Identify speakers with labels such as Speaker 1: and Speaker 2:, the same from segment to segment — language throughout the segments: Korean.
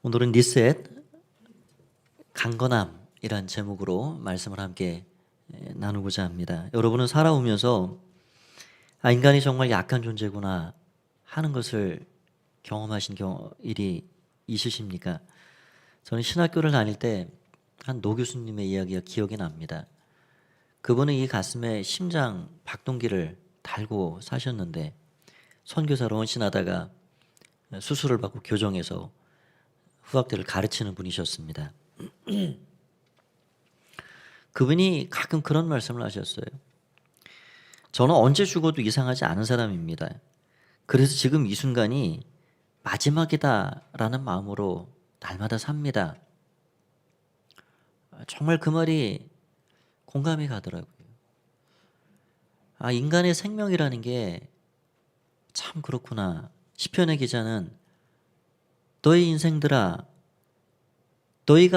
Speaker 1: 오늘은 리셋 강건함이란 제목으로 말씀을 함께 나누고자 합니다. 여러분은 살아오면서 인간이 정말 약한 존재구나 하는 것을 경험하신 일이 있으십니까? 저는 신학교를 다닐 때 한 노 교수님의 이야기가 기억이 납니다. 그분은 이 가슴에 심장 박동기를 달고 사셨는데 선교사로 헌신하다가 수술을 받고 교정해서 후학들을 가르치는 분이셨습니다. 그분이 가끔 그런 말씀을 하셨어요. 저는 언제 죽어도 이상하지 않은 사람입니다. 그래서 지금 이 순간이 마지막이다라는 마음으로 날마다 삽니다. 정말 그 말이 공감이 가더라고요. 인간의 생명이라는 게 참 그렇구나. 시편의 기자는 너희 인생들아, 너희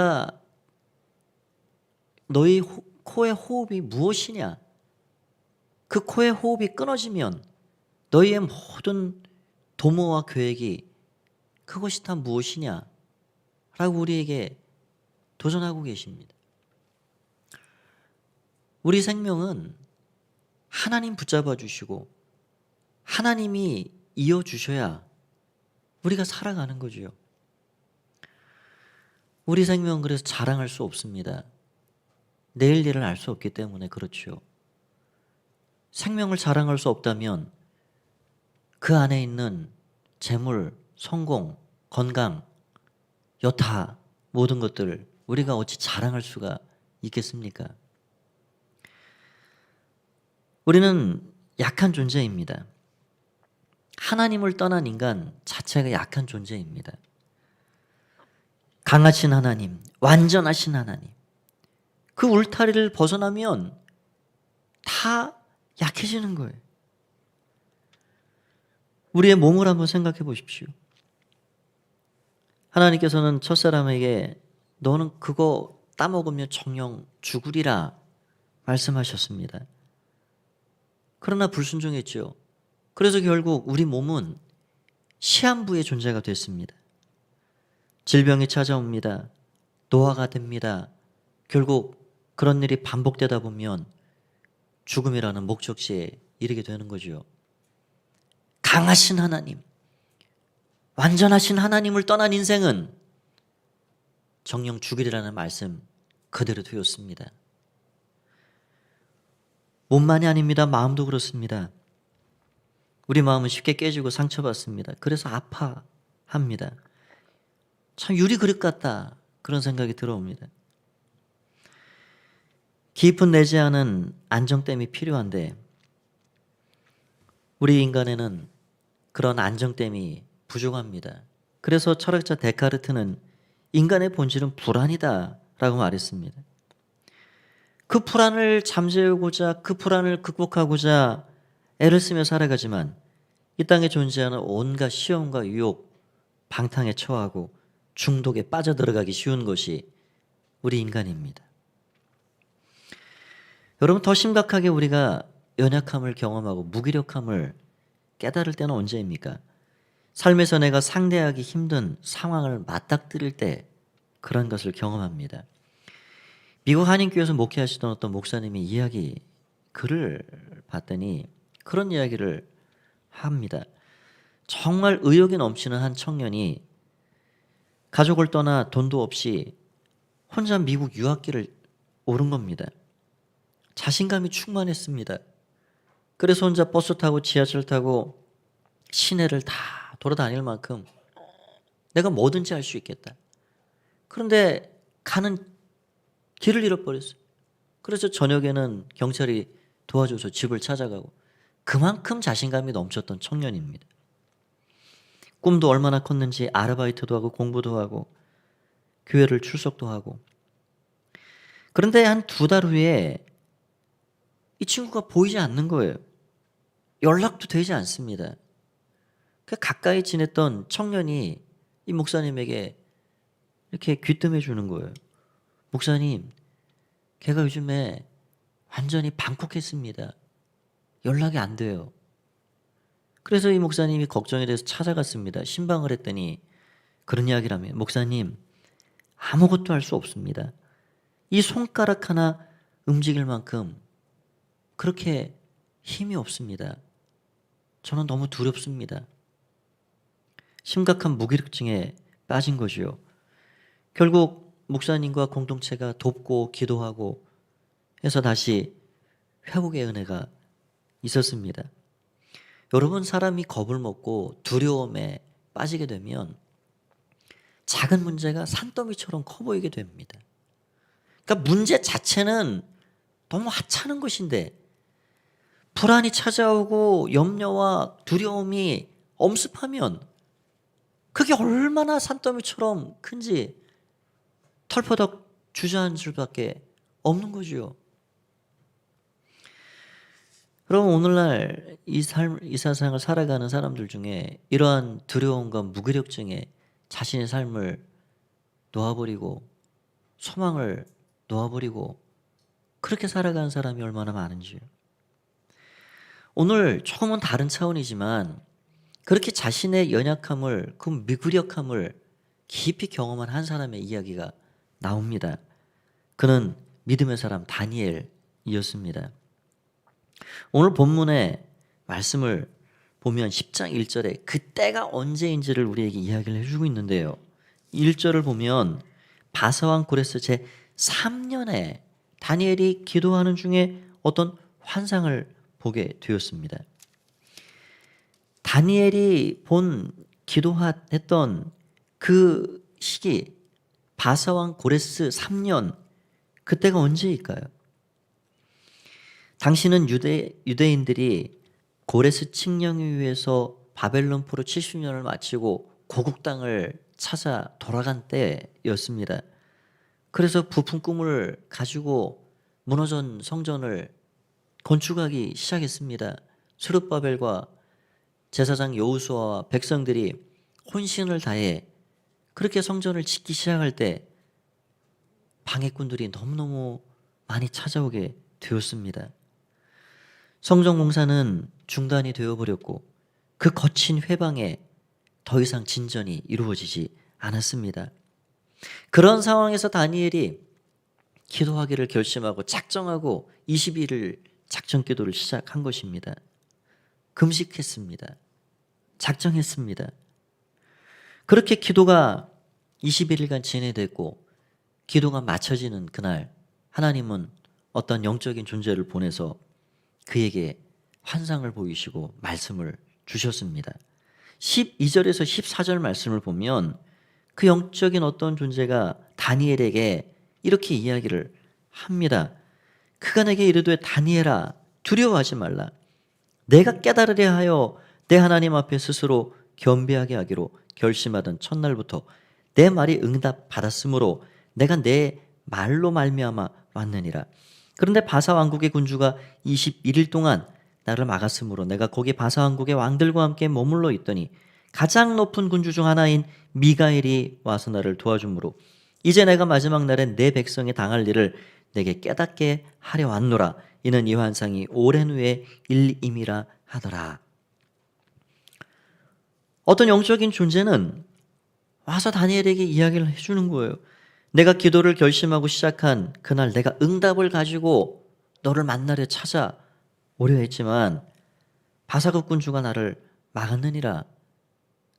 Speaker 1: 코의 호흡이 무엇이냐? 그 코의 호흡이 끊어지면 너희의 모든 도모와 계획이 그것이 다 무엇이냐? 라고 우리에게 도전하고 계십니다. 우리 생명은 하나님 붙잡아 주시고 하나님이 이어주셔야 우리가 살아가는 거죠. 우리 생명은 그래서 자랑할 수 없습니다. 내일 일을 알 수 없기 때문에 그렇죠. 생명을 자랑할 수 없다면 그 안에 있는 재물, 성공, 건강, 여타 모든 것들을 우리가 어찌 자랑할 수가 있겠습니까? 우리는 약한 존재입니다. 하나님을 떠난 인간 자체가 약한 존재입니다. 강하신 하나님, 완전하신 하나님, 그 울타리를 벗어나면 다 약해지는 거예요. 우리의 몸을 한번 생각해 보십시오. 하나님께서는 첫사람에게 너는 그거 따먹으면 정령 죽으리라 말씀하셨습니다. 그러나 불순종했죠. 그래서 결국 우리 몸은 시한부의 존재가 됐습니다. 질병이 찾아옵니다. 노화가 됩니다. 결국 그런 일이 반복되다 보면 죽음이라는 목적지에 이르게 되는 거죠. 강하신 하나님, 완전하신 하나님을 떠난 인생은 정령 죽으리라는 말씀 그대로 되었습니다. 몸만이 아닙니다. 마음도 그렇습니다. 우리 마음은 쉽게 깨지고 상처받습니다. 그래서 아파합니다. 참 유리 그릇 같다 그런 생각이 들어옵니다. 깊은 내재하는 안정됨이 필요한데 우리 인간에는 그런 안정됨이 부족합니다. 그래서 철학자 데카르트는 인간의 본질은 불안이다 라고 말했습니다. 그 불안을 잠재우고자 그 불안을 극복하고자 애를 쓰며 살아가지만 이 땅에 존재하는 온갖 시험과 유혹, 방탕에 처하고 중독에 빠져들어가기 쉬운 것이 우리 인간입니다. 여러분, 더 심각하게 우리가 연약함을 경험하고 무기력함을 깨달을 때는 언제입니까? 삶에서 내가 상대하기 힘든 상황을 맞닥뜨릴 때 그런 것을 경험합니다. 미국 한인교회에서 목회하시던 어떤 목사님이 글을 봤더니 그런 이야기를 합니다. 정말 의욕이 넘치는 한 청년이 가족을 떠나 돈도 없이 혼자 미국 유학길을 오른 겁니다. 자신감이 충만했습니다. 그래서 혼자 버스 타고 지하철 타고 시내를 다 돌아다닐 만큼 내가 뭐든지 할 수 있겠다. 그런데 가는 길을 잃어버렸어요. 그래서 저녁에는 경찰이 도와줘서 집을 찾아가고 그만큼 자신감이 넘쳤던 청년입니다. 꿈도 얼마나 컸는지 아르바이트도 하고 공부도 하고 교회를 출석도 하고. 그런데 한 2달 후에 이 친구가 보이지 않는 거예요. 연락도 되지 않습니다. 가까이 지냈던 청년이 이 목사님에게 이렇게 귀뜸해 주는 거예요. 목사님, 걔가 요즘에 완전히 방콕했습니다. 연락이 안 돼요. 그래서 이 목사님이 걱정이 돼서 찾아갔습니다. 신방을 했더니 그런 이야기를 하면 목사님 아무것도 할 수 없습니다. 이 손가락 하나 움직일 만큼 그렇게 힘이 없습니다. 저는 너무 두렵습니다. 심각한 무기력증에 빠진 거죠. 결국 목사님과 공동체가 돕고 기도하고 해서 다시 회복의 은혜가 있었습니다. 여러분, 사람이 겁을 먹고 두려움에 빠지게 되면 작은 문제가 산더미처럼 커 보이게 됩니다. 그러니까 문제 자체는 너무 하찮은 것인데 불안이 찾아오고 염려와 두려움이 엄습하면 그게 얼마나 산더미처럼 큰지 털퍼덕 주저앉을 수밖에 없는 거죠. 그럼 오늘날 이 세상을 살아가는 사람들 중에 이러한 두려움과 무기력증에 자신의 삶을 놓아버리고 소망을 놓아버리고 그렇게 살아가는 사람이 얼마나 많은지요. 오늘 조금은 다른 차원이지만 그렇게 자신의 연약함을, 그 무기력함을 깊이 경험한 한 사람의 이야기가 나옵니다. 그는 믿음의 사람 다니엘이었습니다. 오늘 본문의 말씀을 보면 10장 1절에 그때가 언제인지를 우리에게 이야기를 해주고 있는데요. 1절을 보면 바사왕 고레스 제 3년에 다니엘이 기도하는 중에 어떤 환상을 보게 되었습니다. 다니엘이 기도했던 그 시기, 바사왕 고레스 3년, 그때가 언제일까요? 당시는 유대인들이 고레스 칙령에 의해서 바벨론 포로 70년을 마치고 고국 땅을 찾아 돌아간 때였습니다. 그래서 부푼 꿈을 가지고 무너진 성전을 건축하기 시작했습니다. 스룹바벨과 제사장 여호수아와 백성들이 혼신을 다해 그렇게 성전을 짓기 시작할 때 방해꾼들이 너무너무 많이 찾아오게 되었습니다. 성전 공사는 중단이 되어버렸고 그 거친 회방에 더 이상 진전이 이루어지지 않았습니다. 그런 상황에서 다니엘이 기도하기를 결심하고 작정하고 22일 작정 기도를 시작한 것입니다. 금식했습니다. 작정했습니다. 그렇게 기도가 21일간 진행됐고 기도가 마쳐지는 그날 하나님은 어떤 영적인 존재를 보내서 그에게 환상을 보이시고 말씀을 주셨습니다. 12절에서 14절 말씀을 보면 그 영적인 어떤 존재가 다니엘에게 이렇게 이야기를 합니다. 그가 내게 이르되 다니엘아 두려워하지 말라. 내가 깨달으려 하여 내 하나님 앞에 스스로 겸비하게 하기로 결심하던 첫날부터 내 말이 응답받았으므로 내가 내 말로 말미암아 왔느니라. 그런데 바사 왕국의 군주가 21일 동안 나를 막았으므로 내가 거기 바사 왕국의 왕들과 함께 머물러 있더니 가장 높은 군주 중 하나인 미가엘이 와서 나를 도와주므로 이제 내가 마지막 날에 내 백성이 당할 일을 내게 깨닫게 하려 왔노라. 이는 이 환상이 오랜 후에 일임이라 하더라. 어떤 영적인 존재는 와서 다니엘에게 이야기를 해주는 거예요. 내가 기도를 결심하고 시작한 그날 내가 응답을 가지고 너를 만나려 찾아오려 했지만 바사국 군주가 나를 막았느니라.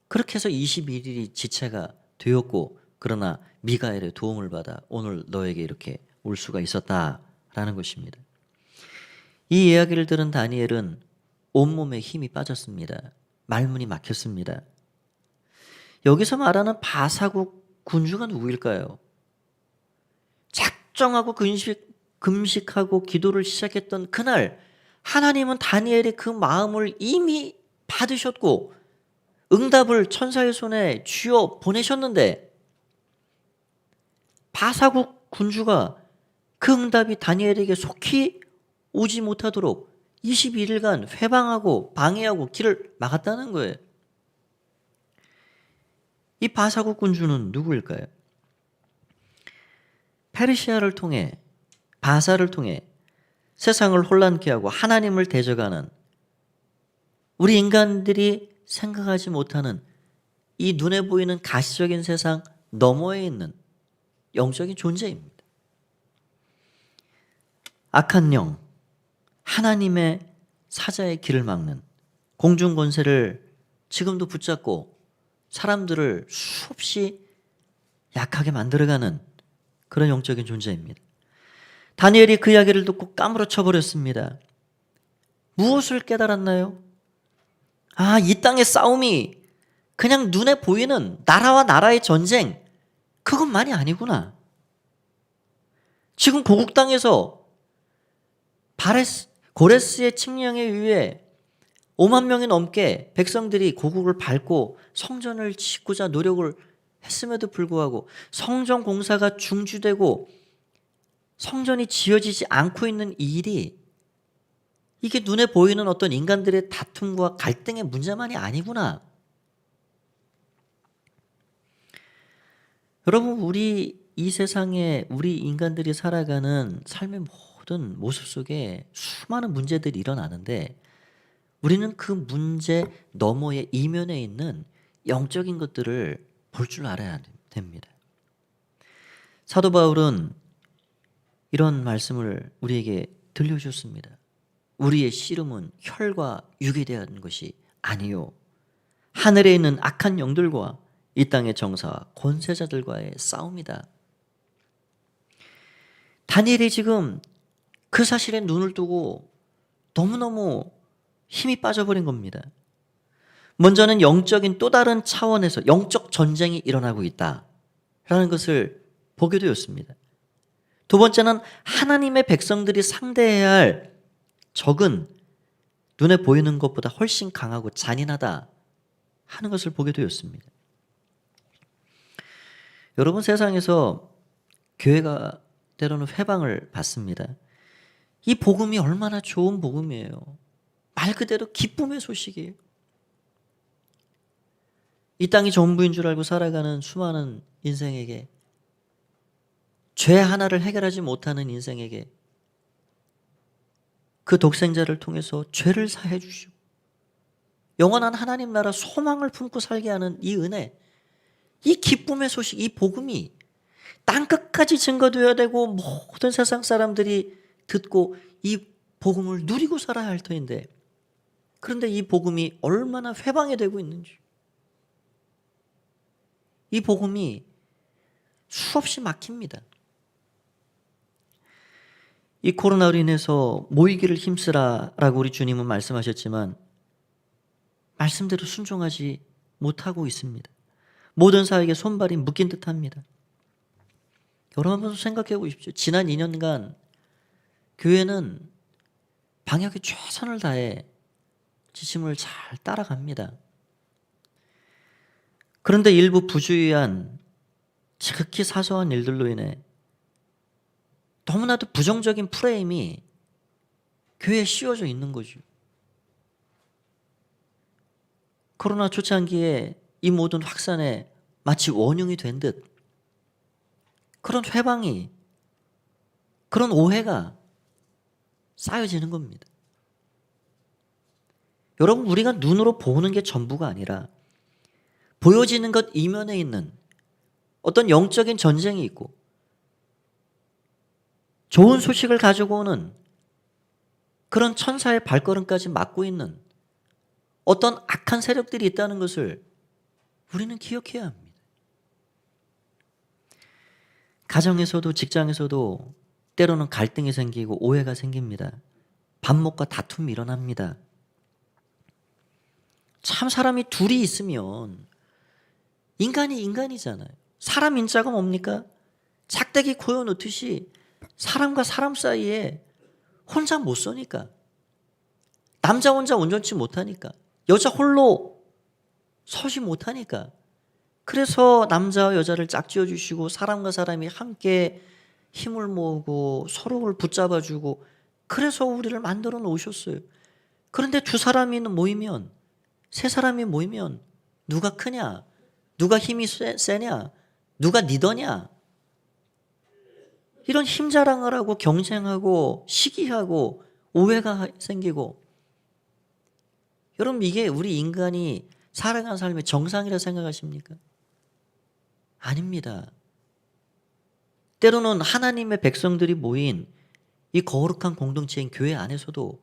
Speaker 1: 그렇게 해서 21일이 지체가 되었고 그러나 미가엘의 도움을 받아 오늘 너에게 이렇게 올 수가 있었다라는 것입니다. 이 이야기를 들은 다니엘은 온몸에 힘이 빠졌습니다. 말문이 막혔습니다. 여기서 말하는 바사국 군주가 누구일까요? 작정하고 금식하고 기도를 시작했던 그날 하나님은 다니엘의 그 마음을 이미 받으셨고 응답을 천사의 손에 쥐어 보내셨는데 바사국 군주가 그 응답이 다니엘에게 속히 오지 못하도록 21일간 회방하고 방해하고 길을 막았다는 거예요. 이 바사국 군주는 누구일까요? 페르시아를 통해 바사를 통해 세상을 혼란케 하고 하나님을 대적하는 우리 인간들이 생각하지 못하는 이 눈에 보이는 가시적인 세상 너머에 있는 영적인 존재입니다. 악한 영, 하나님의 사자의 길을 막는 공중 권세를 지금도 붙잡고 사람들을 수없이 약하게 만들어가는 그런 영적인 존재입니다. 다니엘이 그 이야기를 듣고 까무러쳐 버렸습니다. 무엇을 깨달았나요? 아, 이 땅의 싸움이 그냥 눈에 보이는 나라와 나라의 전쟁, 그것만이 아니구나. 지금 고국 땅에서 고레스의 칙령에 의해 5만 명이 넘게 백성들이 고국을 밟고 성전을 짓고자 노력을 했음에도 불구하고 성전 공사가 중지되고 성전이 지어지지 않고 있는 이 일이, 이게 눈에 보이는 어떤 인간들의 다툼과 갈등의 문제만이 아니구나. 여러분, 우리 이 세상에 우리 인간들이 살아가는 삶의 모든 모습 속에 수많은 문제들이 일어나는데 우리는 그 문제 너머의 이면에 있는 영적인 것들을 볼 줄 알아야 됩니다. 사도 바울은 이런 말씀을 우리에게 들려주셨습니다. 우리의 씨름은 혈과 육에 대한 것이 아니요 하늘에 있는 악한 영들과 이 땅의 정사와 권세자들과의 싸움이다. 다니엘이 지금 그 사실에 눈을 뜨고 너무너무 힘이 빠져버린 겁니다. 먼저는 영적인 또 다른 차원에서 영적 전쟁이 일어나고 있다라는 것을 보게 되었습니다. 두 번째는 하나님의 백성들이 상대해야 할 적은 눈에 보이는 것보다 훨씬 강하고 잔인하다 하는 것을 보게 되었습니다. 여러분, 세상에서 교회가 때로는 회방을 받습니다. 이 복음이 얼마나 좋은 복음이에요. 말 그대로 기쁨의 소식이에요. 이 땅이 전부인 줄 알고 살아가는 수많은 인생에게, 죄 하나를 해결하지 못하는 인생에게 그 독생자를 통해서 죄를 사해 주시고 영원한 하나님 나라 소망을 품고 살게 하는 이 은혜, 이 기쁨의 소식, 이 복음이 땅끝까지 증거되어야 되고 모든 세상 사람들이 듣고 이 복음을 누리고 살아야 할 터인데, 그런데 이 복음이 얼마나 회방이 되고 있는지, 이 복음이 수없이 막힙니다. 이 코로나로 인해서 모이기를 힘쓰라라고 우리 주님은 말씀하셨지만 말씀대로 순종하지 못하고 있습니다. 모든 사회에게 손발이 묶인 듯합니다. 여러분 생각해 보십시오. 지난 2년간 교회는 방역에 최선을 다해 지침을 잘 따라갑니다. 그런데 일부 부주의한 지극히 사소한 일들로 인해 너무나도 부정적인 프레임이 교회에 씌워져 있는 거죠. 코로나 초창기에 이 모든 확산에 마치 원흉이 된 듯 그런 회방이, 그런 오해가 쌓여지는 겁니다. 여러분, 우리가 눈으로 보는 게 전부가 아니라 보여지는 것 이면에 있는 어떤 영적인 전쟁이 있고 좋은 소식을 가지고 오는 그런 천사의 발걸음까지 막고 있는 어떤 악한 세력들이 있다는 것을 우리는 기억해야 합니다. 가정에서도 직장에서도 때로는 갈등이 생기고 오해가 생깁니다. 반목과 다툼이 일어납니다. 참, 사람이 둘이 있으면 인간이 인간이잖아요. 사람 인자가 뭡니까? 작대기 고여 놓듯이 사람과 사람 사이에 혼자 못 서니까, 남자 혼자 온전치 못하니까, 여자 홀로 서지 못하니까, 그래서 남자와 여자를 짝지어 주시고 사람과 사람이 함께 힘을 모으고 서로를 붙잡아 주고, 그래서 우리를 만들어 놓으셨어요. 그런데 두 사람이 모이면, 세 사람이 모이면 누가 크냐, 누가 힘이 세냐, 누가 리더냐, 이런 힘 자랑을 하고 경쟁하고 시기하고 오해가 생기고, 여러분, 이게 우리 인간이 살아가는 삶의 정상이라 생각하십니까? 아닙니다. 때로는 하나님의 백성들이 모인 이 거룩한 공동체인 교회 안에서도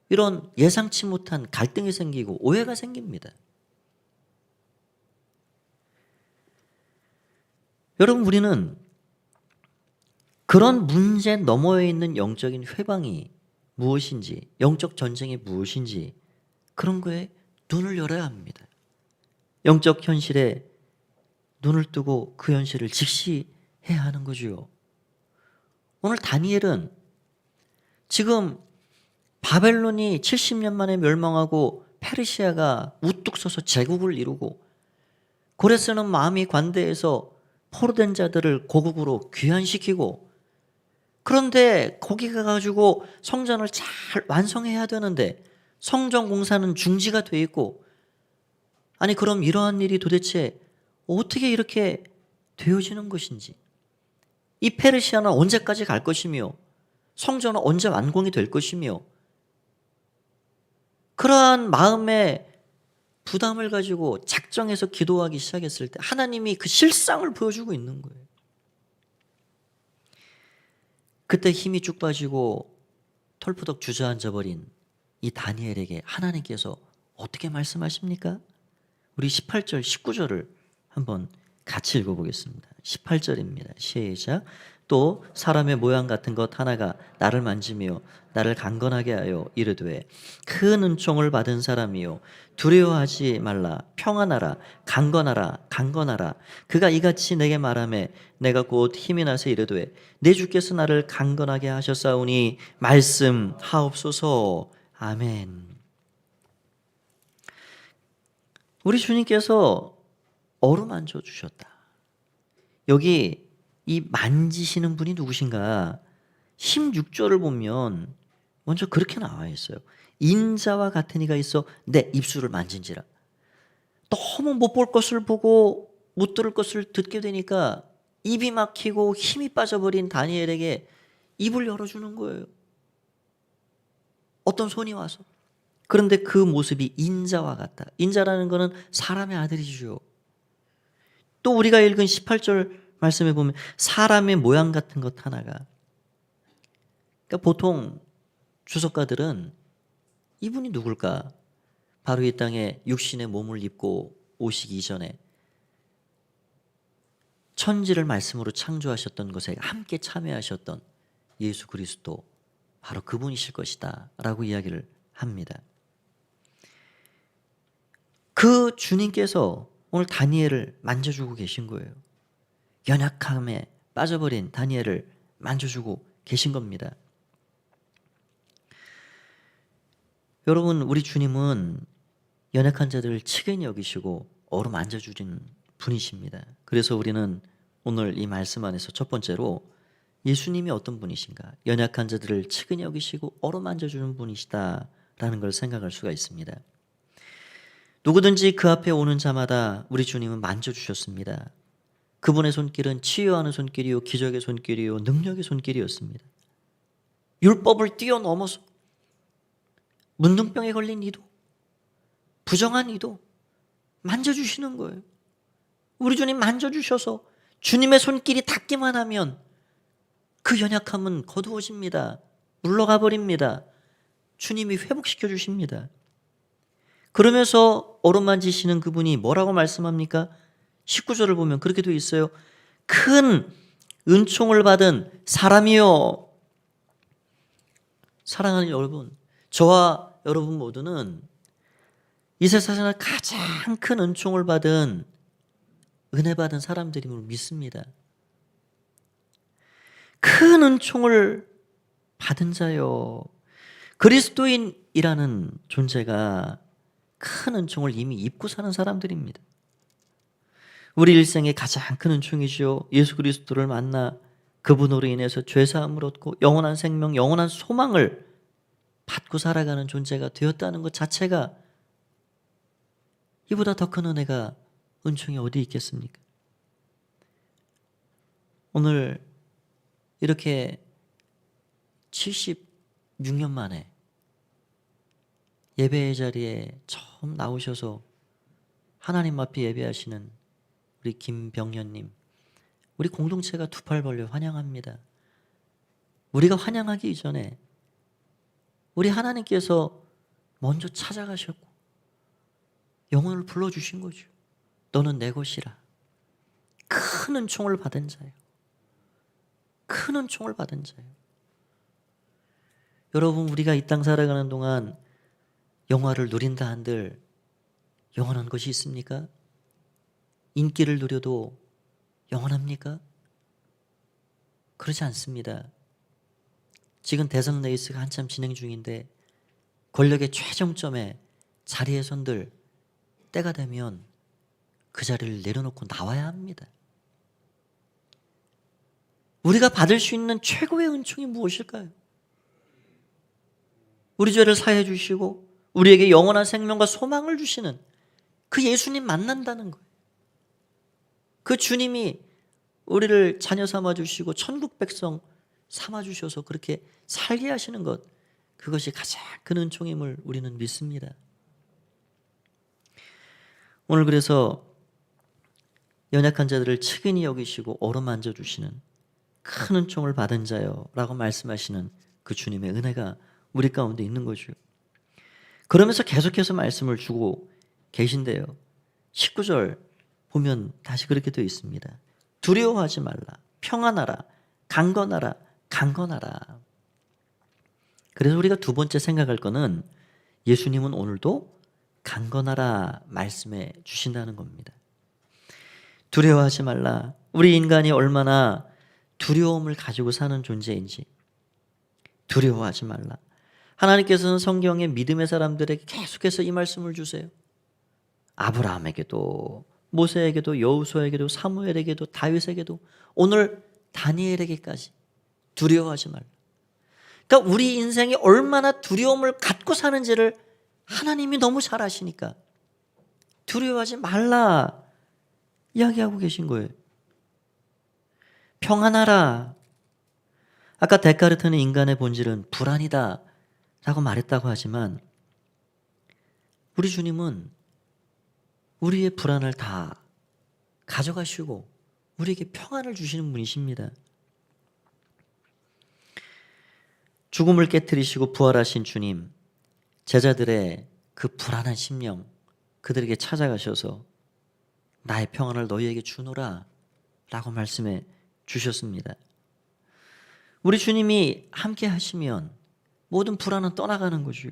Speaker 1: 이런 예상치 못한 갈등이 생기고 오해가 생깁니다. 여러분, 우리는 그런 문제 너머에 있는 영적인 회방이 무엇인지, 영적 전쟁이 무엇인지 그런 거에 눈을 열어야 합니다. 영적 현실에 눈을 뜨고 그 현실을 직시해야 하는 거죠. 오늘 다니엘은 지금 바벨론이 70년 만에 멸망하고 페르시아가 우뚝 서서 제국을 이루고 고레스는 마음이 관대해서 포로된 자들을 고국으로 귀환시키고, 그런데 거기 가가지고 성전을 잘 완성해야 되는데 성전 공사는 중지가 돼 있고, 아니 그럼 이러한 일이 도대체 어떻게 이렇게 되어지는 것인지, 이 페르시아는 언제까지 갈 것이며 성전은 언제 완공이 될 것이며, 그러한 마음의 부담을 가지고 작정해서 기도하기 시작했을 때 하나님이 그 실상을 보여주고 있는 거예요. 그때 힘이 쭉 빠지고 털푸덕 주저앉아버린 이 다니엘에게 하나님께서 어떻게 말씀하십니까? 우리 18절 19절을 한번 같이 읽어보겠습니다. 18절입니다. 시작. 또 사람의 모양 같은 것 하나가 나를 만지며 나를 강건하게 하여 이르되 큰 은총을 받은 사람이요 두려워하지 말라, 평안하라, 강건하라, 강건하라. 그가 이같이 내게 말하매 내가 곧 힘이 나서 이르되 내 주께서 나를 강건하게 하셨사오니 말씀하옵소서. 아멘. 우리 주님께서 어루만져 주셨다. 여기 이 만지시는 분이 누구신가? 16절을 보면 먼저 그렇게 나와 있어요. 인자와 같은 이가 있어 내 입술을 만진지라. 너무 못 볼 것을 보고 못 들을 것을 듣게 되니까 입이 막히고 힘이 빠져버린 다니엘에게 입을 열어주는 거예요. 어떤 손이 와서. 그런데 그 모습이 인자와 같다. 인자라는 것은 사람의 아들이죠. 또 우리가 읽은 18절 말씀에 보면 사람의 모양 같은 것 하나가, 그러니까 보통 주석가들은 이분이 누굴까? 바로 이 땅에 육신의 몸을 입고 오시기 이전에 천지를 말씀으로 창조하셨던 것에 함께 참여하셨던 예수 그리스도, 바로 그분이실 것이다 라고 이야기를 합니다. 그 주님께서 오늘 다니엘을 만져주고 계신 거예요. 연약함에 빠져버린 다니엘을 만져주고 계신 겁니다. 여러분, 우리 주님은 연약한 자들을 측은히 여기시고 어루만져 주신 분이십니다. 그래서 우리는 오늘 이 말씀 안에서 첫 번째로 예수님이 어떤 분이신가, 연약한 자들을 측은히 여기시고 어루만져 주는 분이시다라는 걸 생각할 수가 있습니다. 누구든지 그 앞에 오는 자마다 우리 주님은 만져주셨습니다. 그분의 손길은 치유하는 손길이요 기적의 손길이요 능력의 손길이었습니다. 율법을 뛰어넘어서 문둥병에 걸린 이도, 부정한 이도 만져주시는 거예요. 우리 주님 만져주셔서 주님의 손길이 닿기만 하면 그 연약함은 거두어집니다. 물러가 버립니다. 주님이 회복시켜 주십니다. 그러면서 어루만지시는 그분이 뭐라고 말씀합니까? 19절을 보면 그렇게 되어 있어요. 큰 은총을 받은 사람이요. 사랑하는 여러분, 저와 여러분 모두는 이 세상에서 가장 큰 은총을 받은, 은혜 받은 사람들임을 믿습니다. 큰 은총을 받은 자요. 그리스도인이라는 존재가 큰 은총을 이미 입고 사는 사람들입니다. 우리 일생의 가장 큰 은총이죠. 예수 그리스도를 만나 그분으로 인해서 죄사함을 얻고 영원한 생명, 영원한 소망을 받고 살아가는 존재가 되었다는 것 자체가, 이보다 더 큰 은혜가, 은총이 어디 있겠습니까? 오늘 이렇게 76년 만에 예배의 자리에 처음 나오셔서 하나님 앞에 예배하시는 우리 김병현님, 우리 공동체가 두 팔 벌려 환영합니다. 우리가 환영하기 이전에 우리 하나님께서 먼저 찾아가셨고 영혼을 불러주신 거죠. 너는 내 것이라. 큰 은총을 받은 자예요. 큰 은총을 받은 자예요. 여러분, 우리가 이 땅 살아가는 동안 영화를 누린다 한들 영원한 것이 있습니까? 인기를 누려도 영원합니까? 그렇지 않습니다. 지금 대선 레이스가 한참 진행 중인데 권력의 최정점에 자리에 선들 때가 되면 그 자리를 내려놓고 나와야 합니다. 우리가 받을 수 있는 최고의 은총이 무엇일까요? 우리 죄를 사해 주시고 우리에게 영원한 생명과 소망을 주시는 그 예수님 만난다는 거예요. 그 주님이 우리를 자녀 삼아 주시고 천국 백성 삼아 주셔서 그렇게 살게 하시는 것, 그것이 가장 큰 은총임을 우리는 믿습니다. 오늘 그래서 연약한 자들을 측은히 여기시고 어루만져 주시는 큰 은총을 받은 자요 라고 말씀하시는 그 주님의 은혜가 우리 가운데 있는 거죠. 그러면서 계속해서 말씀을 주고 계신데요, 19절 보면 다시 그렇게 되어 있습니다. 두려워하지 말라, 평안하라, 강건하라, 강건하라. 그래서 우리가 두 번째 생각할 거는 예수님은 오늘도 강건하라 말씀해 주신다는 겁니다. 두려워하지 말라. 우리 인간이 얼마나 두려움을 가지고 사는 존재인지 두려워하지 말라. 하나님께서는 성경의 믿음의 사람들에게 계속해서 이 말씀을 주세요. 아브라함에게도, 모세에게도, 여호수아에게도, 사무엘에게도, 다윗에게도, 오늘 다니엘에게까지 두려워하지 말라. 그러니까 우리 인생이 얼마나 두려움을 갖고 사는지를 하나님이 너무 잘 아시니까 두려워하지 말라 이야기하고 계신 거예요. 평안하라. 아까 데카르트는 인간의 본질은 불안이다 라고 말했다고 하지만 우리 주님은 우리의 불안을 다 가져가시고 우리에게 평안을 주시는 분이십니다. 죽음을 깨뜨리시고 부활하신 주님, 제자들의 그 불안한 심령 그들에게 찾아가셔서 나의 평안을 너희에게 주노라 라고 말씀해 주셨습니다. 우리 주님이 함께 하시면 모든 불안은 떠나가는 거죠.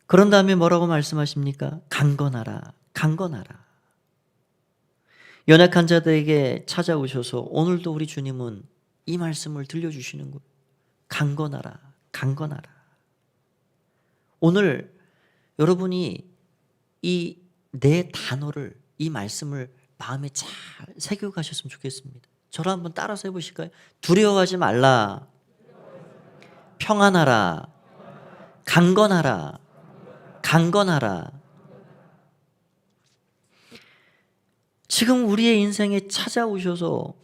Speaker 1: 그런 다음에 뭐라고 말씀하십니까? 강건하라, 강건하라. 연약한 자들에게 찾아오셔서 오늘도 우리 주님은 이 말씀을 들려주시는 거예요. 강건하라, 강건하라. 오늘 여러분이 이 네 단어를, 이 말씀을 마음에 잘 새겨가셨으면 좋겠습니다. 저를 한번 따라서 해보실까요? 두려워하지 말라, 평안하라, 강건하라, 강건하라. 지금 우리의 인생에 찾아오셔서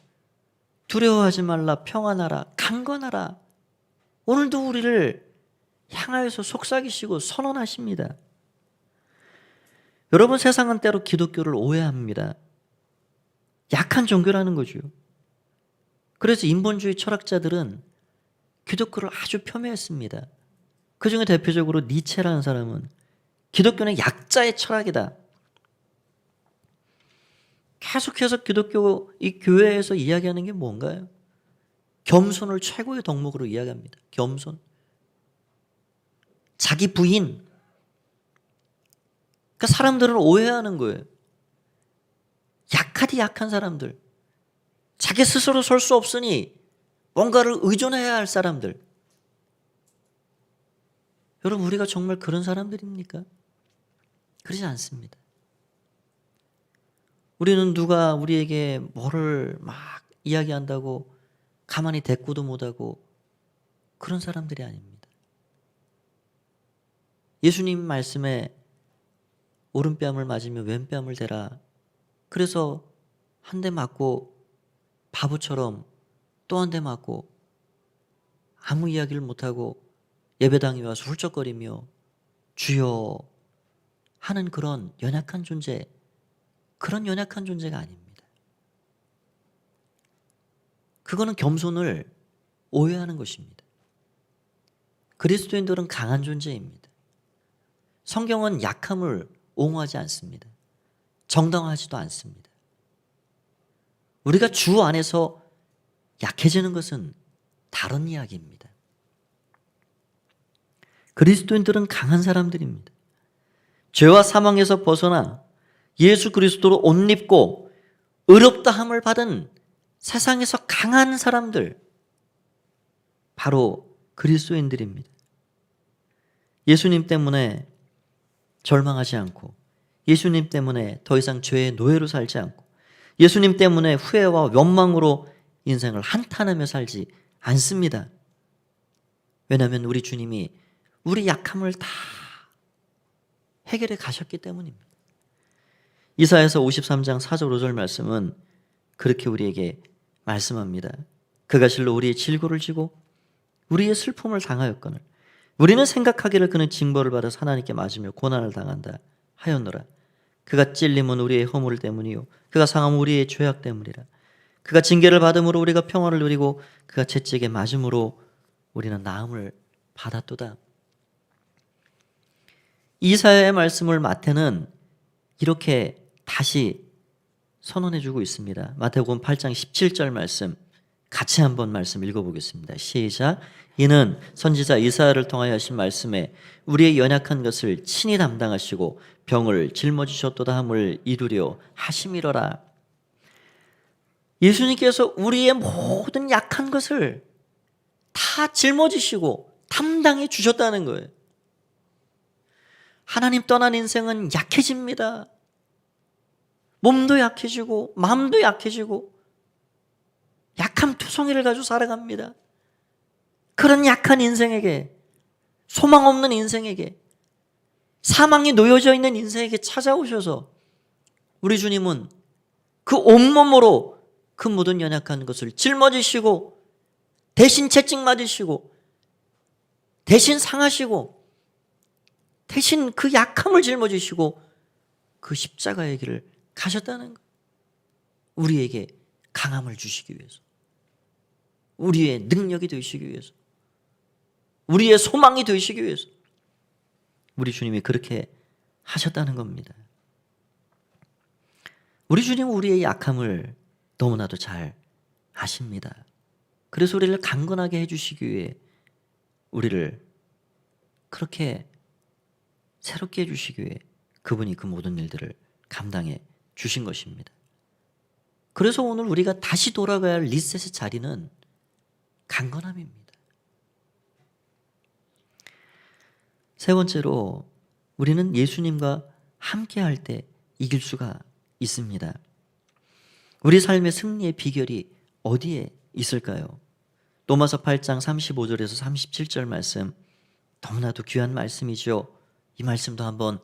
Speaker 1: 두려워하지 말라, 평안하라, 강건하라. 오늘도 우리를 향하여서 속삭이시고 선언하십니다. 여러분, 세상은 때로 기독교를 오해합니다. 약한 종교라는 거죠. 그래서 인본주의 철학자들은 기독교를 아주 폄훼했습니다. 그 중에 대표적으로 니체라는 사람은 기독교는 약자의 철학이다. 계속해서 기독교 이 교회에서 이야기하는 게 뭔가요? 겸손을 최고의 덕목으로 이야기합니다. 겸손. 자기 부인. 그러니까 사람들은 오해하는 거예요. 약하디 약한 사람들. 자기 스스로 설 수 없으니 뭔가를 의존해야 할 사람들. 여러분, 우리가 정말 그런 사람들입니까? 그러지 않습니다. 우리는 누가 우리에게 뭐를 막 이야기한다고 가만히 대꾸도 못하고 그런 사람들이 아닙니다. 예수님 말씀에 오른뺨을 맞으며 왼뺨을 대라. 그래서 한 대 맞고 바보처럼 또 한 대 맞고 아무 이야기를 못하고 예배당에 와서 훌쩍거리며 주여 하는 그런 연약한 존재, 그런 연약한 존재가 아닙니다. 그거는 겸손을 오해하는 것입니다. 그리스도인들은 강한 존재입니다. 성경은 약함을 옹호하지 않습니다. 정당화하지도 않습니다. 우리가 주 안에서 약해지는 것은 다른 이야기입니다. 그리스도인들은 강한 사람들입니다. 죄와 사망에서 벗어나 예수 그리스도로 옷 입고 의롭다함을 받은 세상에서 강한 사람들, 바로 그리스도인들입니다. 예수님 때문에 절망하지 않고, 예수님 때문에 더 이상 죄의 노예로 살지 않고, 예수님 때문에 후회와 원망으로 인생을 한탄하며 살지 않습니다. 왜냐하면 우리 주님이 우리 약함을 다 해결해 가셨기 때문입니다. 이사야서 53장 4절 5절 말씀은 그렇게 우리에게 말씀합니다. 그가 실로 우리의 질고를 지고 우리의 슬픔을 당하였거늘 우리는 생각하기를 그는 징벌을 받아 하나님께 맞으며 고난을 당한다 하였노라. 그가 찔림은 우리의 허물 때문이요 그가 상함은 우리의 죄악 때문이라. 그가 징계를 받음으로 우리가 평화를 누리고 그가 채찍에 맞음으로 우리는 나음을 받았도다. 이사야의 말씀을 마태는 이렇게 다시 선언해주고 있습니다. 마태복음 8장 17절 말씀 같이 한번 말씀 읽어보겠습니다. 시작. 이는 선지자 이사야를 통하여 하신 말씀에 우리의 연약한 것을 친히 담당하시고 병을 짊어지셨도다 함을 이루려 하심이로라. 예수님께서 우리의 모든 약한 것을 다 짊어지시고 담당해 주셨다는 거예요. 하나님 떠난 인생은 약해집니다. 몸도 약해지고 마음도 약해지고 약함 투성이를 가지고 살아갑니다. 그런 약한 인생에게, 소망 없는 인생에게, 사망이 놓여져 있는 인생에게 찾아오셔서 우리 주님은 그 온몸으로 그 모든 연약한 것을 짊어지시고 대신 채찍 맞으시고 대신 상하시고 대신 그 약함을 짊어지시고 그 십자가의 길을 가셨다는 거예요. 우리에게 강함을 주시기 위해서, 우리의 능력이 되시기 위해서, 우리의 소망이 되시기 위해서 우리 주님이 그렇게 하셨다는 겁니다. 우리 주님은 우리의 약함을 너무나도 잘 아십니다. 그래서 우리를 강건하게 해주시기 위해 우리를 그렇게 새롭게 해주시기 위해 그분이 그 모든 일들을 감당해 주신 것입니다. 그래서 오늘 우리가 다시 돌아가야 할 리셋의 자리는 강건함입니다. 세 번째로 우리는 예수님과 함께 할 때 이길 수가 있습니다. 우리 삶의 승리의 비결이 어디에 있을까요? 로마서 8장 35절에서 37절 말씀, 너무나도 귀한 말씀이죠. 이 말씀도 한번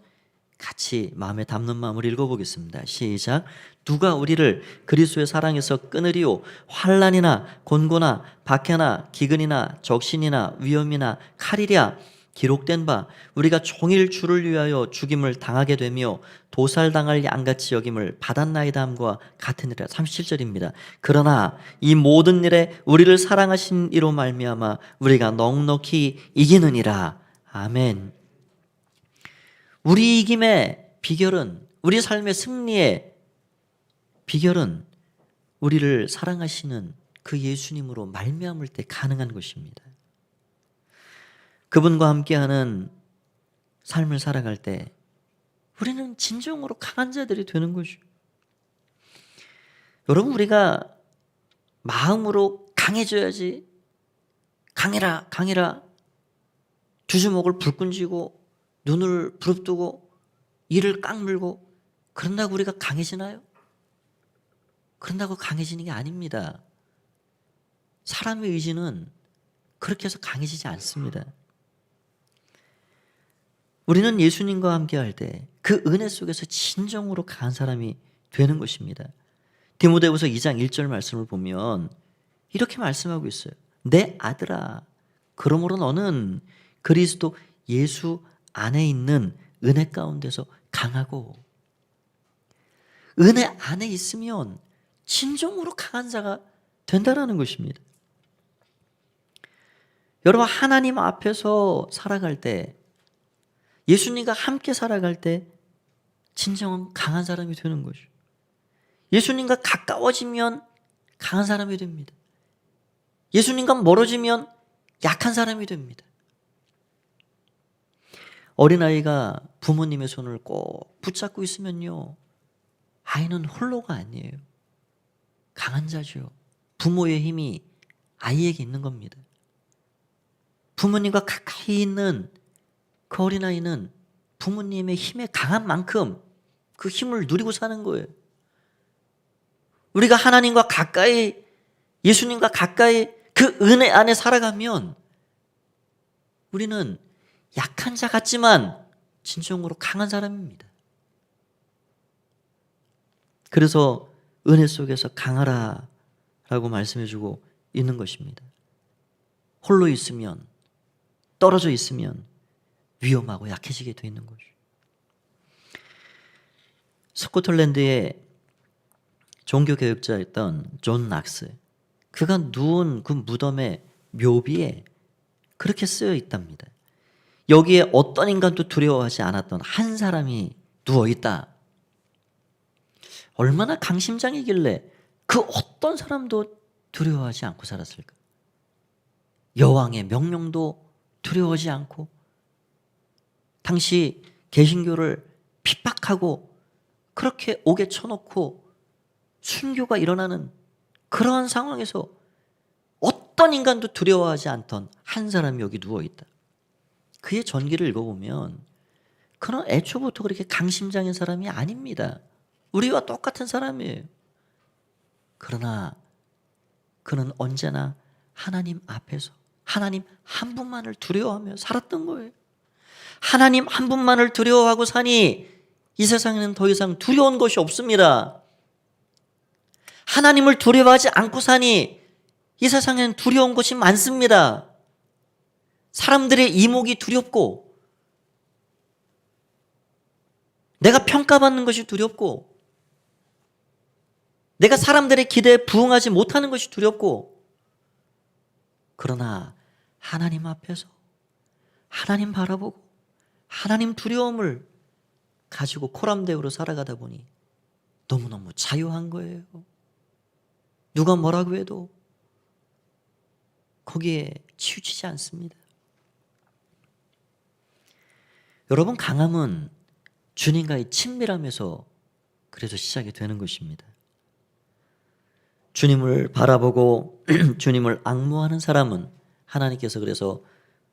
Speaker 1: 같이 마음에 담는 마음으로 읽어보겠습니다. 시작. 누가 우리를 그리스도의 사랑에서 끊으리요? 환난이나 곤고나 박해나 기근이나 적신이나 위험이나 칼이랴. 기록된 바 우리가 종일 주를 위하여 죽임을 당하게 되며 도살당할 양같이 여김을 받았나이다 함과 같으니라. 37절입니다. 그러나 이 모든 일에 우리를 사랑하신 이로 말미암아 우리가 넉넉히 이기느니라. 아멘. 우리 이김의 비결은, 우리 삶의 승리의 비결은 우리를 사랑하시는 그 예수님으로 말미암을 때 가능한 것입니다. 그분과 함께하는 삶을 살아갈 때 우리는 진정으로 강한 자들이 되는 거죠. 여러분, 우리가 마음으로 강해져야지, 강해라 강해라, 두 주먹을 불끈 쥐고 눈을 부릅뜨고 이를 깡물고 그런다고 우리가 강해지나요? 그런다고 강해지는 게 아닙니다. 사람의 의지는 그렇게 해서 강해지지 않습니다. 우리는 예수님과 함께 할 때 그 은혜 속에서 진정으로 강한 사람이 되는 것입니다. 디모데후서 2장 1절 말씀을 보면 이렇게 말씀하고 있어요. 내 아들아, 그러므로 너는 그리스도 예수 안에 있는 은혜 가운데서 강하고, 은혜 안에 있으면 진정으로 강한 자가 된다라는 것입니다. 여러분, 하나님 앞에서 살아갈 때, 예수님과 함께 살아갈 때 진정한 강한 사람이 되는 것이죠. 예수님과 가까워지면 강한 사람이 됩니다. 예수님과 멀어지면 약한 사람이 됩니다. 어린아이가 부모님의 손을 꼭 붙잡고 있으면요, 아이는 홀로가 아니에요. 강한 자죠. 부모의 힘이 아이에게 있는 겁니다. 부모님과 가까이 있는 그 어린아이는 부모님의 힘에 강한 만큼 그 힘을 누리고 사는 거예요. 우리가 하나님과 가까이, 예수님과 가까이 그 은혜 안에 살아가면 우리는 약한 자 같지만 진정으로 강한 사람입니다. 그래서 은혜 속에서 강하라 라고 말씀해주고 있는 것입니다. 홀로 있으면, 떨어져 있으면 위험하고 약해지게 되어 있는 거죠. 스코틀랜드의 종교교육자였던 존 낙스, 그가 누운 그 무덤의 묘비에 그렇게 쓰여 있답니다. 여기에 어떤 인간도 두려워하지 않았던 한 사람이 누워있다. 얼마나 강심장이길래 그 어떤 사람도 두려워하지 않고 살았을까? 여왕의 명령도 두려워하지 않고, 당시 개신교를 핍박하고 그렇게 옥에 쳐놓고 순교가 일어나는 그러한 상황에서 어떤 인간도 두려워하지 않던 한 사람이 여기 누워있다. 그의 전기를 읽어보면 그는 애초부터 그렇게 강심장인 사람이 아닙니다. 우리와 똑같은 사람이에요. 그러나 그는 언제나 하나님 앞에서 하나님 한 분만을 두려워하며 살았던 거예요. 하나님 한 분만을 두려워하고 사니 이 세상에는 더 이상 두려운 것이 없습니다. 하나님을 두려워하지 않고 사니 이 세상에는 두려운 것이 많습니다. 사람들의 이목이 두렵고, 내가 평가받는 것이 두렵고, 내가 사람들의 기대에 부응하지 못하는 것이 두렵고, 그러나 하나님 앞에서 하나님 바라보고 하나님 두려움을 가지고 코람대우로 살아가다 보니 너무너무 자유한 거예요. 누가 뭐라고 해도 거기에 치우치지 않습니다. 여러분, 강함은 주님과의 친밀함에서 그래서 시작이 되는 것입니다. 주님을 바라보고 주님을 앙모하는 사람은 하나님께서 그래서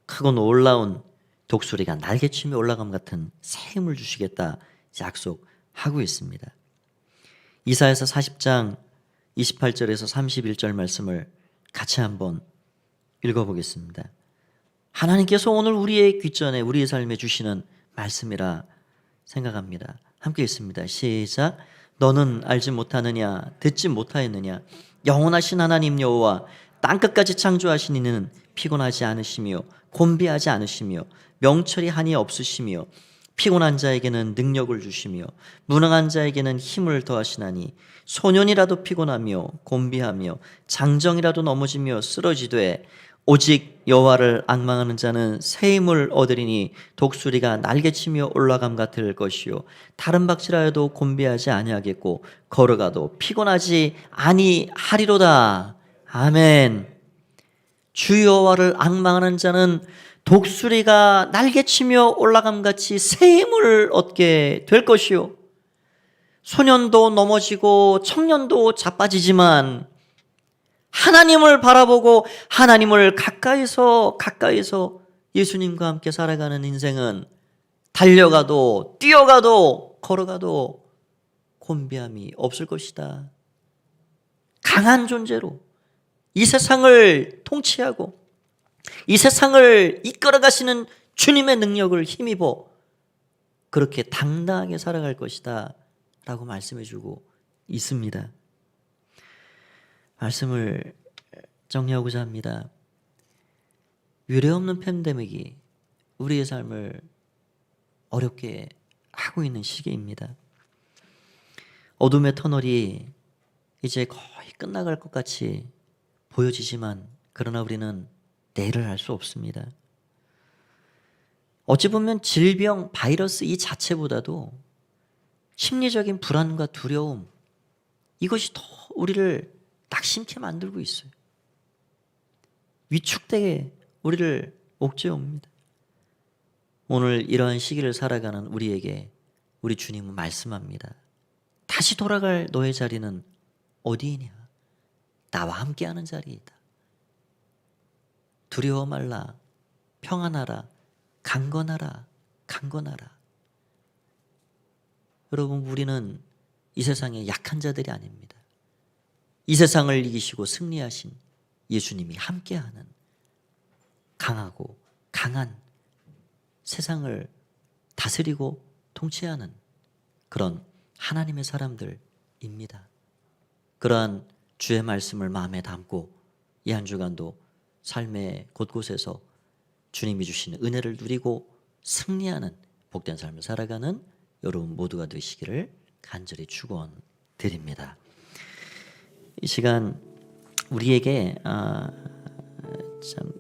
Speaker 1: 크고 놀라운 독수리가 날개치며 올라감 같은 새 힘을 주시겠다 약속하고 있습니다. 이사야서 40장 28절에서 31절 말씀을 같이 한번 읽어보겠습니다. 하나님께서 오늘 우리의 귓전에 우리의 삶에 주시는 말씀이라 생각합니다. 함께 읽습니다. 시작. 너는 알지 못하느냐, 듣지 못하였느냐? 영원하신 하나님 여호와 땅끝까지 창조하신 이는 피곤하지 않으시며 곤비하지 않으시며 명철이 한이 없으시며 피곤한 자에게는 능력을 주시며 무능한 자에게는 힘을 더하시나니 소년이라도 피곤하며 곤비하며 장정이라도 넘어지며 쓰러지되 오직 여호와를 앙망하는 자는 새 힘을 얻으리니 독수리가 날개치며 올라감 같을 것이요 다른 박질하여도 곤비하지 아니하겠고 걸어가도 피곤하지 아니하리로다. 아멘. 주 여호와를 앙망하는 자는 독수리가 날개치며 올라감 같이 새 힘을 얻게 될 것이요 소년도 넘어지고 청년도 자빠지지만 하나님을 바라보고 하나님을 가까이서 예수님과 함께 살아가는 인생은 달려가도 뛰어가도 걸어가도 곤비함이 없을 것이다. 강한 존재로 이 세상을 통치하고 이 세상을 이끌어 가시는 주님의 능력을 힘입어 그렇게 당당하게 살아갈 것이다 라고 말씀해 주고 있습니다. 말씀을 정리하고자 합니다. 유례없는 팬데믹이 우리의 삶을 어렵게 하고 있는 시기입니다. 어둠의 터널이 이제 거의 끝나갈 것 같이 보여지지만 그러나 우리는 내일을 알 수 없습니다. 어찌 보면 질병, 바이러스 이 자체보다도 심리적인 불안과 두려움, 이것이 더 우리를 낙심케 만들고 있어요. 위축되게 우리를 옥죄옵니다. 오늘 이러한 시기를 살아가는 우리에게 우리 주님은 말씀합니다. 다시 돌아갈 너의 자리는 어디이냐? 나와 함께하는 자리이다. 두려워 말라, 평안하라, 강건하라, 강건하라. 여러분, 우리는 이 세상의 약한 자들이 아닙니다. 이 세상을 이기시고 승리하신 예수님이 함께하는 강하고 강한 세상을 다스리고 통치하는 그런 하나님의 사람들입니다. 그러한 주의 말씀을 마음에 담고 이 한 주간도 삶의 곳곳에서 주님이 주시는 은혜를 누리고 승리하는 복된 삶을 살아가는 여러분 모두가 되시기를 간절히 축원드립니다. 이 시간 우리에게 참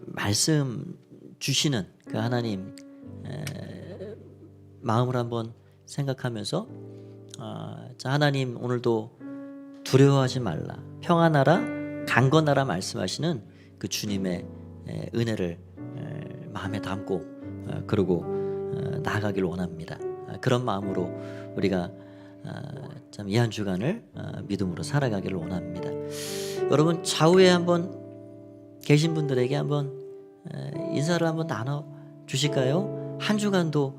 Speaker 1: 말씀 주시는 그 하나님 마음을 한번 생각하면서 자, 하나님 오늘도 두려워하지 말라, 평안하라, 강건하라 말씀하시는 그 주님의 은혜를 마음에 담고 그러고 나아가길 원합니다. 그런 마음으로 우리가 참 이 한 주간을 믿음으로 살아가기를 원합니다. 여러분 좌우에 한번 계신 분들에게 한번 인사를 한번 나눠 주실까요? 한 주간도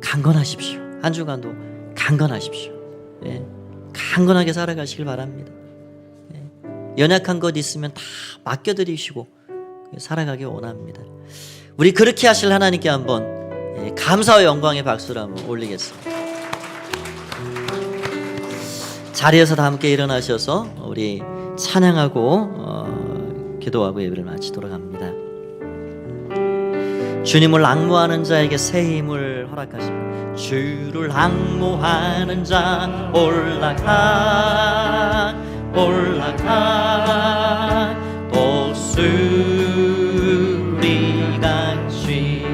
Speaker 1: 강건하십시오. 한 주간도 강건하십시오. 예, 강건하게 살아가시길 바랍니다. 예, 연약한 것 있으면 다 맡겨드리시고 살아가기 원합니다. 우리 그렇게 하실 하나님께 한번 감사와 영광의 박수를 한번 올리겠습니다. 자리에서 다 함께 일어나셔서 우리 찬양하고 기도하고 예배를 마치도록 합니다. 주님을 앙모하는 자에게 새 힘을 허락하십니다. 주를 앙모하는 자 올라가 올라가 독수리같이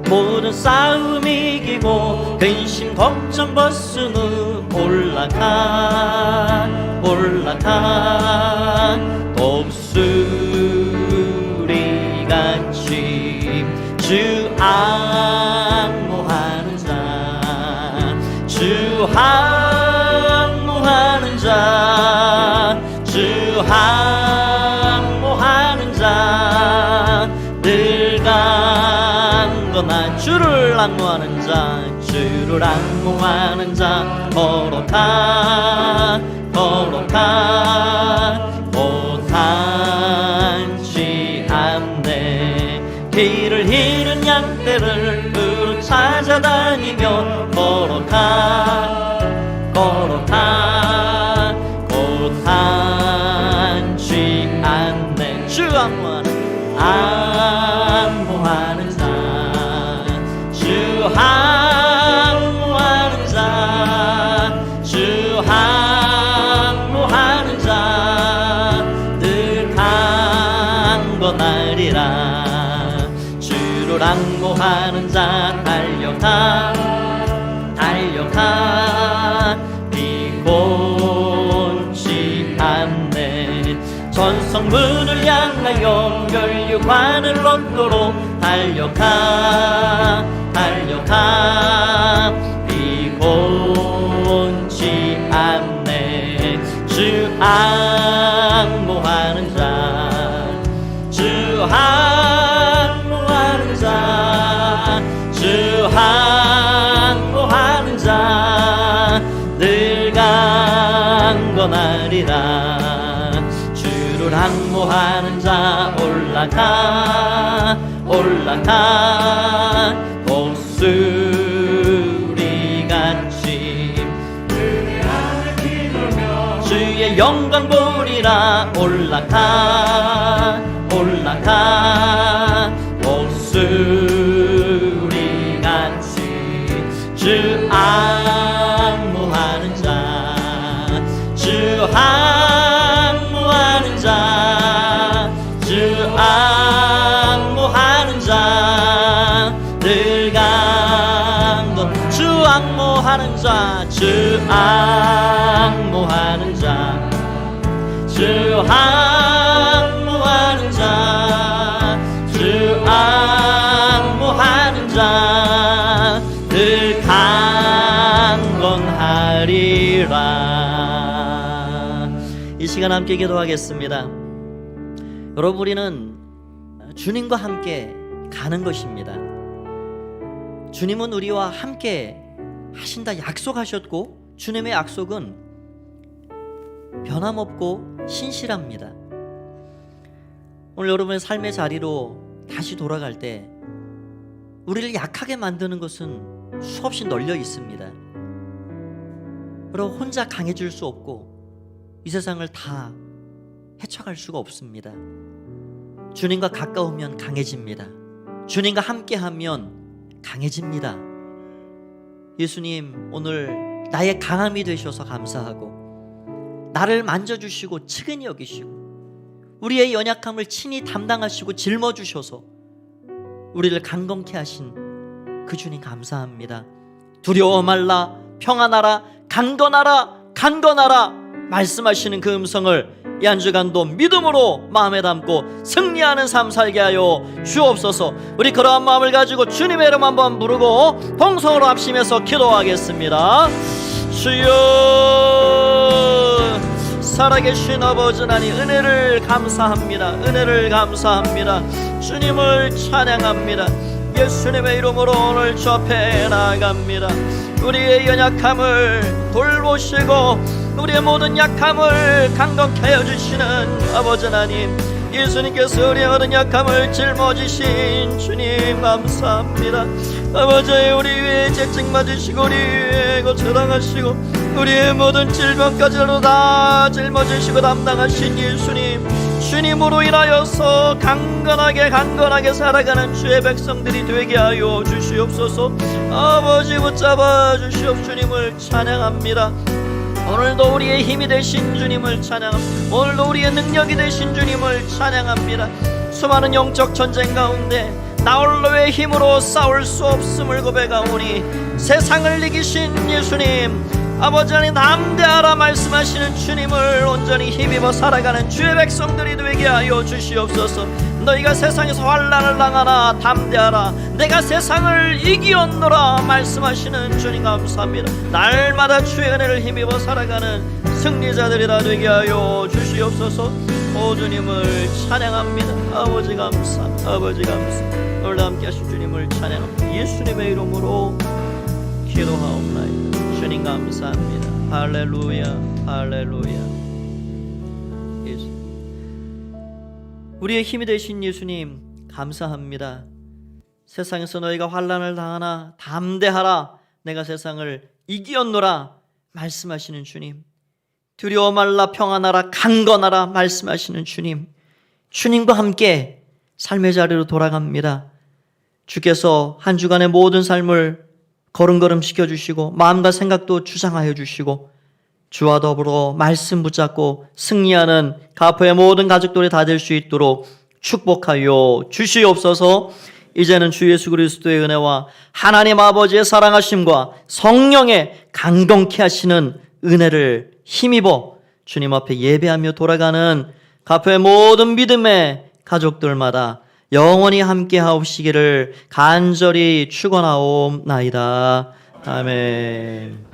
Speaker 1: 모든 싸움 이기고 근심 걱정 벗은 후 올라가 올라가 독수리같이 주 앙모하는 자 주 앙모하는 자 주 앙모하는 자 늘 강건한 주를 앙모하는 자 주를 앙모하는 자 거룩한 거룩한 못하지 않네 길을 잃은 양떼를 그로 찾아다니며 거룩한 거룩한 못하지 않네 주 앙모하는 자 주 앙모하는 자 주 앙모하는 자 늘 강건하리라 주를 앙모하는 자 달려가 달려가 비곤치 않네 전성문을 향하여 혈육관을 얻도록 달려가 달려가 비곤치 않네 주 앙모하는 자 주 앙모하는 자 주 앙모하는 자 늘 강건하리라 주를 앙모하는 자 올라가 올라가 독수리같이 주의 영광 보리라 올라가 올라가 독수리 주 앙모하는 자, 주 앙모하는 자, 주 앙모하는 자 늘 강건하리라. 이 시간 함께 기도하겠습니다. 여러분, 우리는 주님과 함께 가는 것입니다. 주님은 우리와 함께 하신다 약속하셨고, 주님의 약속은 변함없고 신실합니다. 오늘 여러분의 삶의 자리로 다시 돌아갈 때 우리를 약하게 만드는 것은 수없이 널려 있습니다. 여러분, 혼자 강해질 수 없고 이 세상을 다 헤쳐갈 수가 없습니다. 주님과 가까우면 강해집니다. 주님과 함께하면 강해집니다. 예수님, 오늘 나의 강함이 되셔서 감사하고, 나를 만져주시고 측은히 여기시고 우리의 연약함을 친히 담당하시고 짊어주셔서 우리를 강건케 하신 그 주님 감사합니다. 두려워 말라, 평안하라, 강건하라, 강건하라 말씀하시는 그 음성을 이 한 주간도 믿음으로 마음에 담고 승리하는 삶 살게 하여 주옵소서. 우리 그러한 마음을 가지고 주님의 이름 한번 부르고 통성으로 합심해서 기도하겠습니다. 주여, 살아계신 아버지 하나님, 은혜를 감사합니다. 은혜를 감사합니다. 주님을 찬양합니다. 예수님의 이름으로 오늘 주 앞에 나아갑니다. 우리의 연약함을 돌보시고 우리의 모든 약함을 강건케 하여 주시는 아버지 하나님, 예수님께서 우리의 모든 약함을 짊어지신 주님 감사합니다. 아버지, 우리 위에 채찍 맞으시고 우리 위에 고쳐당하시고 우리의 모든 질병까지도 다 짊어지시고 담당하신 예수님, 주님으로 인하여서 강건하게 살아가는 주의 백성들이 되게 하여 주시옵소서. 아버지, 붙잡아 주시옵. 주님을 찬양합니다. 오늘도 우리의 힘이 되신 주님을 찬양합니다. 오늘도 우리의 능력이 되신 주님을 찬양합니다. 수많은 영적 전쟁 가운데 나 홀로의 힘으로 싸울 수 없음을 고백하오니 세상을 이기신 예수님, 아버지 하나님, 담대하라 말씀하시는 주님을 온전히 힘입어 살아가는 주의 백성들이 되게 하여 주시옵소서. 너희가 세상에서 환난을 당하나 담대하라, 내가 세상을 이기었노라 말씀하시는 주님 감사합니다. 날마다 주의 은혜를 힘입어 살아가는 승리자들이라 되게 하여 주시옵소서. 오, 주님을 찬양합니다. 아버지 감사합니다. 아버지 감사합니다. 오늘도 함께 하신 주님을 찬양합니다. 예수님의 이름으로 기도하옵나이다. 주님 감사합니다. 할렐루야, 할렐루야. 예수, 우리의 힘이 되신 예수님 감사합니다. 세상에서 너희가 환난을 당하나 담대하라, 내가 세상을 이기었노라 말씀하시는 주님, 두려워 말라, 평안하라, 강건하라 말씀하시는 주님, 주님과 함께 삶의 자리로 돌아갑니다. 주께서 한 주간의 모든 삶을 걸음걸음 시켜주시고 마음과 생각도 주장하여 주시고 주와 더불어 말씀 붙잡고 승리하는 가포의 모든 가족들이 다 될 수 있도록 축복하여 주시옵소서. 이제는 주 예수 그리스도의 은혜와 하나님 아버지의 사랑하심과 성령의 강건케 하시는 은혜를 힘입어 주님 앞에 예배하며 돌아가는 가포의 모든 믿음의 가족들마다 영원히 함께 하옵시기를 간절히 축원하옵나이다. 아멘.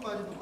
Speaker 2: 마디도